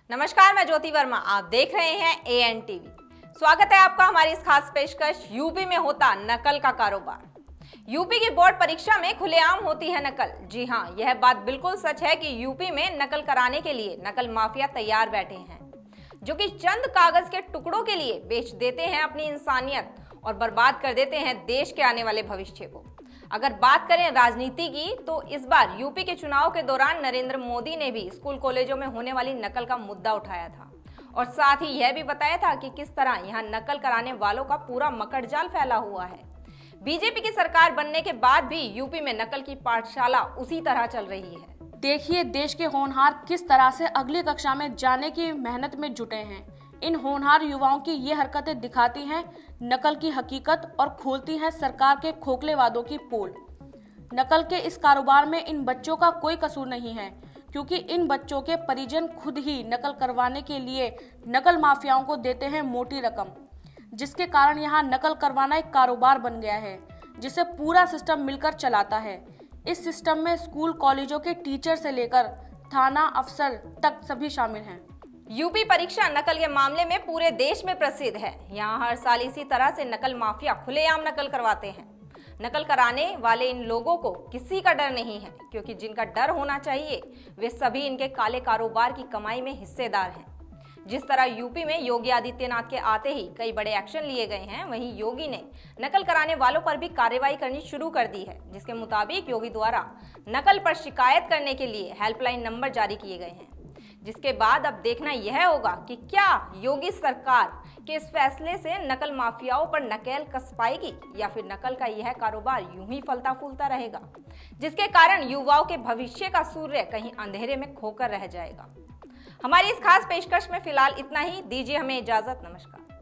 नमस्कार, मैं ज्योति वर्मा। आप देख रहे हैं AN टीवी। स्वागत है आपका हमारी इस खास पेशकश यूपी में होता नकल का कारोबार। यूपी की बोर्ड परीक्षा में खुलेआम होती है नकल। जी हाँ, यह बात बिल्कुल सच है कि यूपी में नकल कराने के लिए नकल माफिया तैयार बैठे हैं, जो कि चंद कागज के टुकड़ों के लिए बेच देते हैं अपनी इंसानियत और बर्बाद कर देते हैं देश के आने वाले भविष्य को। अगर बात करें राजनीति की, तो इस बार यूपी के चुनाव के दौरान नरेंद्र मोदी ने भी स्कूल कॉलेजों में होने वाली नकल का मुद्दा उठाया था और साथ ही यह भी बताया था कि किस तरह यहां नकल कराने वालों का पूरा मकड़जाल फैला हुआ है। बीजेपी की सरकार बनने के बाद भी यूपी में नकल की पाठशाला उसी तरह चल रही है। देखिए देश के होनहार किस तरह से अगली कक्षा में जाने की मेहनत में जुटे हैं। इन होनहार युवाओं की ये हरकतें दिखाती हैं नकल की हकीकत और खोलती हैं सरकार के खोखले वादों की पोल। नकल के इस कारोबार में इन बच्चों का कोई कसूर नहीं है, क्योंकि इन बच्चों के परिजन खुद ही नकल करवाने के लिए नकल माफियाओं को देते हैं मोटी रकम, जिसके कारण यहाँ नकल करवाना एक कारोबार बन गया है जिसे पूरा सिस्टम मिलकर चलाता है। इस सिस्टम में स्कूल कॉलेजों के टीचर से लेकर थाना अफसर तक सभी शामिल हैं। यूपी परीक्षा नकल के मामले में पूरे देश में प्रसिद्ध है। यहाँ हर साल इसी तरह से नकल माफिया खुलेआम नकल करवाते हैं। नकल कराने वाले इन लोगों को किसी का डर नहीं है, क्योंकि जिनका डर होना चाहिए वे सभी इनके काले कारोबार की कमाई में हिस्सेदार हैं। जिस तरह यूपी में योगी आदित्यनाथ के आते ही कई बड़े एक्शन लिए गए हैं, वहीं योगी ने नकल कराने वालों पर भी कार्रवाई करनी शुरू कर दी है, जिसके मुताबिक योगी द्वारा नकल पर शिकायत करने के लिए हेल्पलाइन नंबर जारी किए गए हैं। जिसके बाद अब देखना यह होगा कि क्या योगी सरकार के इस फैसले से नकल माफियाओं पर नकेल कस पाएगी या फिर नकल का यह कारोबार यूं ही फलता फूलता रहेगा, जिसके कारण युवाओं के भविष्य का सूर्य कहीं अंधेरे में खोकर रह जाएगा। हमारी इस खास पेशकश में फिलहाल इतना ही। दीजिए हमें इजाजत। नमस्कार।